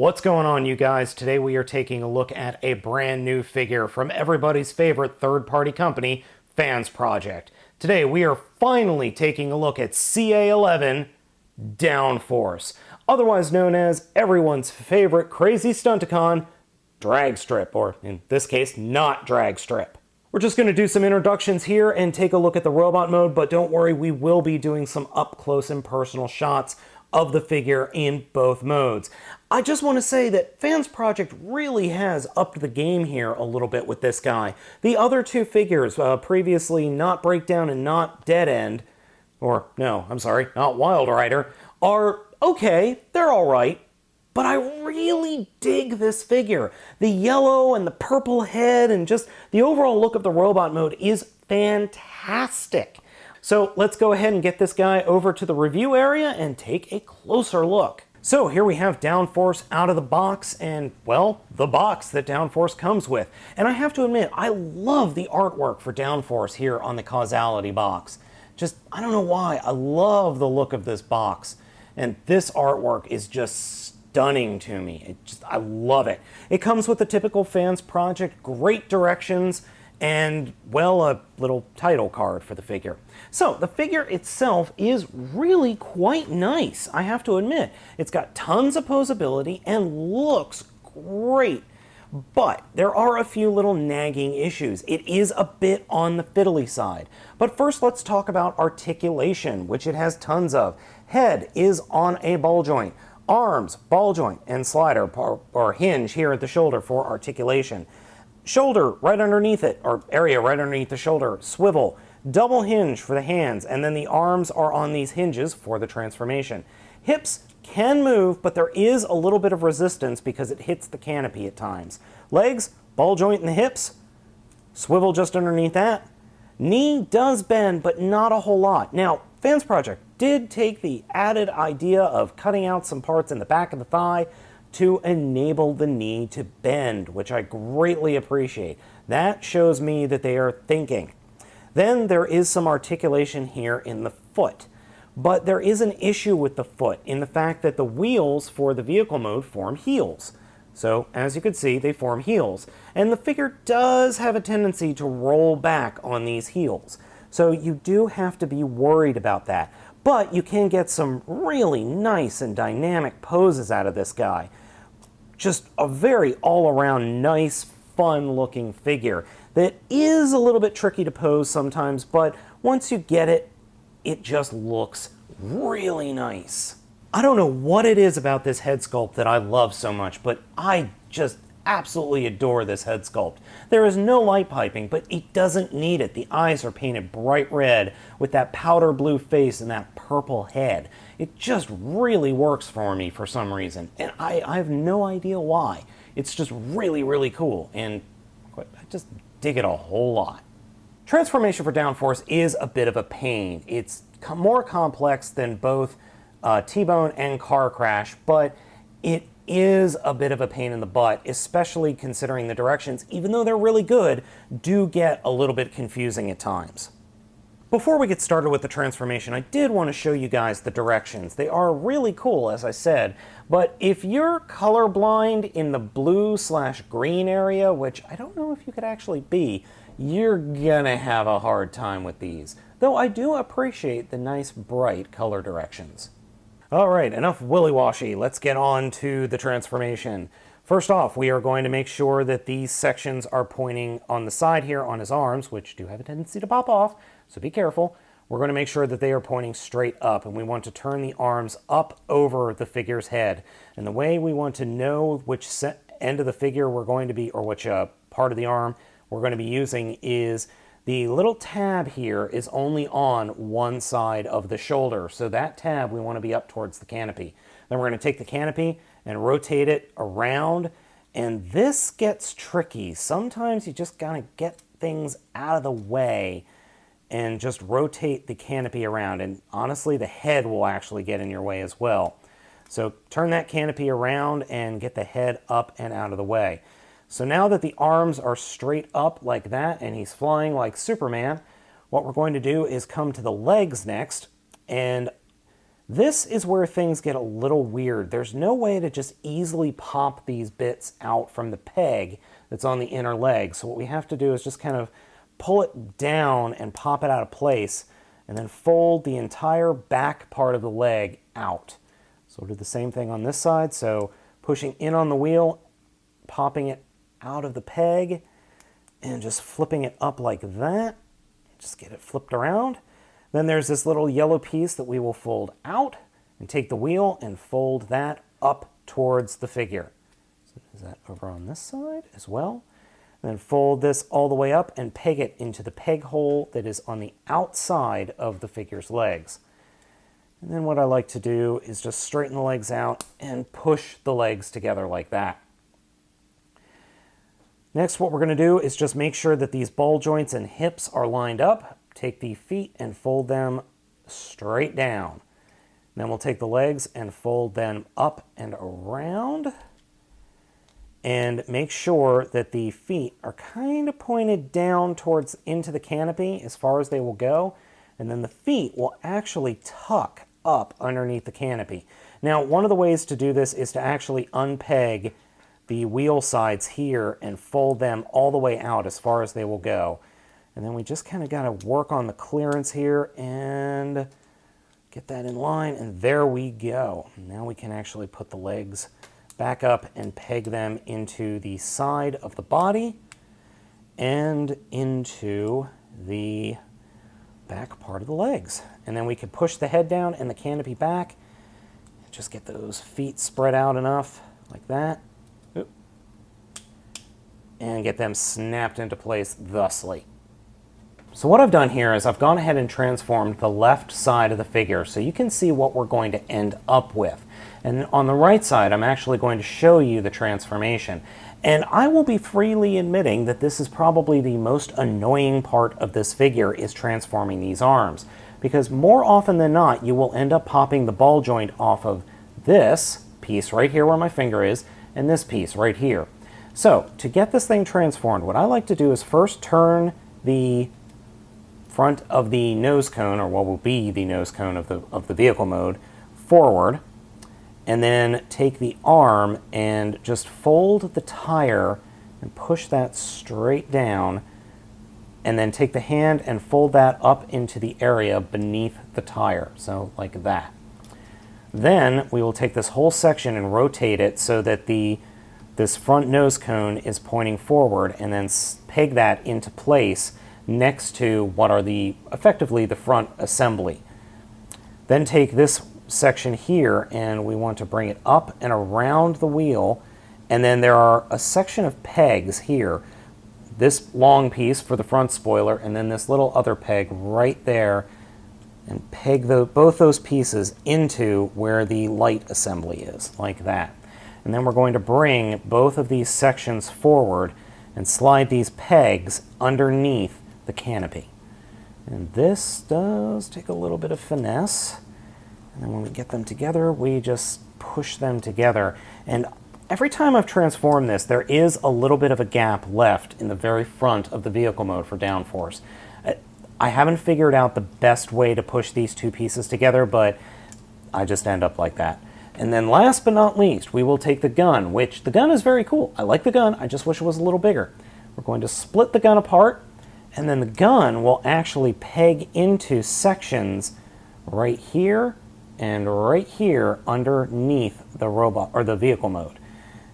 What's going on, you guys? Today we are taking a look at a brand new figure from everybody's favorite third-party company, FansProject. Today we are finally taking a look at CA-11 Downforce, otherwise known as everyone's favorite crazy stunticon, drag strip, or in this case, not drag strip. We're just going to do some introductions here and take a look at the robot mode, but don't worry, we will be doing some up-close and personal shots of the figure in both modes. I just want to say that FansProject really has upped the game here a little bit with this guy. The other two figures, previously Not Breakdown and Not Dead End, or no, I'm sorry, Not Wild Rider, are okay, they're alright. But I really dig this figure. The yellow and the purple head and just the overall look of the robot mode is fantastic. So let's go ahead and get this guy over to the review area and take a closer look. So here we have Downforce out of the box and, well, the box that Downforce comes with. And I have to admit, I love the artwork for Downforce here on the Causality box. Just, I don't know why, I love the look of this box. And this artwork is just stunning to me. I love it. It comes with the typical FansProject, great directions, and, well, a little title card for the figure. So the figure itself is really quite nice, I have to admit. It's got tons of posability and looks great. But there are a few little nagging issues. It is a bit on the fiddly side. But first let's talk about articulation, which it has tons of. Head is on a ball joint. Arms, ball joint, and slider or hinge here at the shoulder for articulation. Shoulder right underneath it, or area right underneath the shoulder, swivel. Double hinge for the hands, and then the arms are on these hinges for the transformation. Hips can move, but there is a little bit of resistance because it hits the canopy at times. Legs, ball joint in the hips, swivel just underneath that. Knee does bend, but not a whole lot. Now, FansProject did take the added idea of cutting out some parts in the back of the thigh to enable the knee to bend, which I greatly appreciate. That shows me that they are thinking. Then there is some articulation here in the foot. But there is an issue with the foot in the fact that the wheels for the vehicle mode form heels. So, as you can see, they form heels. And the figure does have a tendency to roll back on these heels. So you do have to be worried about that. But you can get some really nice and dynamic poses out of this guy. Just a very all-around nice, fun-looking figure that is a little bit tricky to pose sometimes, but once you get it, it just looks really nice. I don't know what it is about this head sculpt that I love so much, but I just absolutely adore this head sculpt. There is no light piping, but it doesn't need it. The eyes are painted bright red with that powder blue face and that purple head. It just really works for me for some reason, and I have no idea why. It's just really, really cool, and I just dig it a whole lot. Transformation for Downforce is a bit of a pain. It's more complex than both T-Bone and Car Crash, but it is a bit of a pain in the butt, especially considering the directions, even though they're really good, do get a little bit confusing at times. Before we get started with the transformation, I did want to show you guys the directions. They are really cool, as I said, but if you're colorblind in the blue/green area, which I don't know if you could actually be, you're gonna have a hard time with these. Though I do appreciate the nice bright color directions. Alright, enough willy-washy. Let's get on to the transformation. First off, we are going to make sure that these sections are pointing on the side here on his arms, which do have a tendency to pop off, so be careful. We're going to make sure that they are pointing straight up, and we want to turn the arms up over the figure's head. And the way we want to know which end of the figure we're going to be, or which part of the arm we're going to be using, is the little tab here is only on one side of the shoulder. So that tab we want to be up towards the canopy. Then we're going to take the canopy and rotate it around, and this gets tricky. Sometimes you just gotta get things out of the way and just rotate the canopy around, and honestly the head will actually get in your way as well. So turn that canopy around and get the head up and out of the way. So now that the arms are straight up like that and he's flying like Superman, what we're going to do is come to the legs next, and This is where things get a little weird. There's no way to just easily pop these bits out from the peg that's on the inner leg. So what we have to do is just kind of pull it down and pop it out of place, and then fold the entire back part of the leg out. So we'll do the same thing on this side. So pushing in on the wheel, popping it out of the peg, and just flipping it up like that. Just get it flipped around. Then there's this little yellow piece that we will fold out and take the wheel and fold that up towards the figure. So is that over on this side as well? And then fold this all the way up and peg it into the peg hole that is on the outside of the figure's legs. And then what I like to do is just straighten the legs out and push the legs together like that. Next, what we're going to do is just make sure that these ball joints and hips are lined up. Take the feet and fold them straight down. Then we'll take the legs and fold them up and around. And make sure that the feet are kind of pointed down towards into the canopy as far as they will go. And then the feet will actually tuck up underneath the canopy. Now, one of the ways to do this is to actually unpeg the wheel sides here and fold them all the way out as far as they will go. And then we just kind of got to work on the clearance here and get that in line, and there we go. Now we can actually put the legs back up and peg them into the side of the body and into the back part of the legs. And then we can push the head down and the canopy back. Just get those feet spread out enough like that. Oop. And get them snapped into place thusly. So what I've done here is I've gone ahead and transformed the left side of the figure so you can see what we're going to end up with. And on the right side, I'm actually going to show you the transformation. And I will be freely admitting that this is probably the most annoying part of this figure, is transforming these arms. Because more often than not, you will end up popping the ball joint off of this piece right here where my finger is, and this piece right here. So to get this thing transformed, what I like to do is first turn the front of the nose cone, or what will be the nose cone of the vehicle mode, forward, and then take the arm and just fold the tire and push that straight down, and then take the hand and fold that up into the area beneath the tire, so like that. Then we will take this whole section and rotate it so that this front nose cone is pointing forward, and then peg that into place next to what are effectively the front assembly. Then take this section here and we want to bring it up and around the wheel, and then there are a section of pegs here. This long piece for the front spoiler, and then this little other peg right there, and peg both those pieces into where the light assembly is, like that. And then we're going to bring both of these sections forward and slide these pegs underneath the canopy. And this does take a little bit of finesse. And then when we get them together, we just push them together. And every time I've transformed this, there is a little bit of a gap left in the very front of the vehicle mode for downforce. I haven't figured out the best way to push these two pieces together, but I just end up like that. And then last but not least, we will take the gun, which the gun is very cool. I like the gun, I just wish it was a little bigger. We're going to split the gun apart, and then the gun will actually peg into sections right here and right here underneath the robot or the vehicle mode.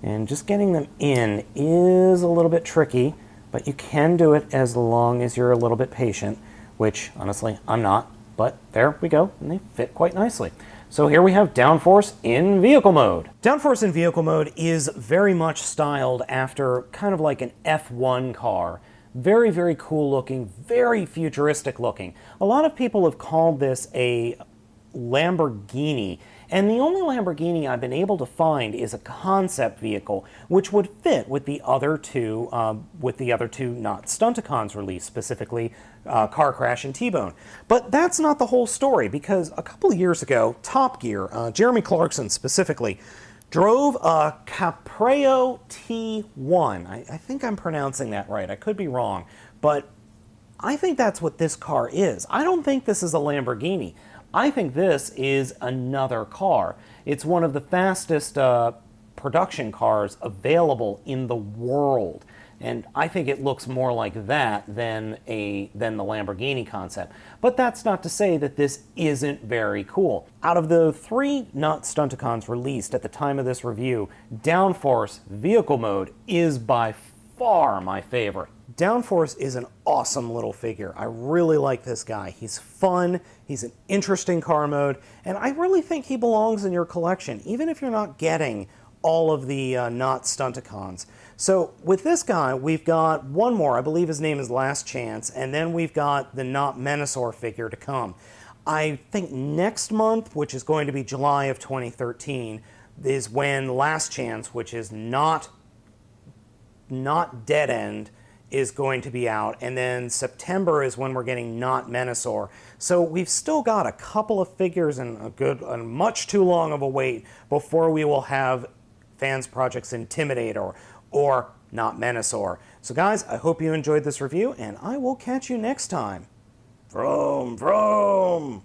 And just getting them in is a little bit tricky, but you can do it as long as you're a little bit patient, which honestly I'm not, but there we go, and they fit quite nicely. So here we have downforce in vehicle mode. Downforce in vehicle mode is very much styled after kind of like an F1 car. Very, very cool looking, very futuristic looking. A lot of people have called this a Lamborghini, and the only Lamborghini I've been able to find is a concept vehicle, which would fit with the other two Not-stunticons released, specifically Car Crash and T-Bone. But that's not the whole story, because a couple of years ago, Top Gear, Jeremy Clarkson specifically, drove a Capreo T1. I think I'm pronouncing that right. I could be wrong, but I think that's what this car is. I don't think this is a Lamborghini, I think this is another car. It's one of the fastest production cars available in the world. And I think it looks more like that than the Lamborghini concept. But that's not to say that this isn't very cool. Out of the 3 Not-stunticons released at the time of this review, Downforce Vehicle Mode is by far my favorite. Downforce is an awesome little figure. I really like this guy. He's fun, he's an interesting car mode, and I really think he belongs in your collection, even if you're not getting all of the Not-stunticons. So with this guy, we've got one more. I believe his name is Last Chance, and then we've got the Not-Menasor figure to come. I think next month, which is going to be July of 2013, is when Last Chance, which is not Dead End, is going to be out, and then September is when we're getting Not-Menasor. So we've still got a couple of figures and much too long of a wait before we will have FansProject's Intimidator or Not-Menasor. So guys, I hope you enjoyed this review, and I will catch you next time. Vroom, vroom!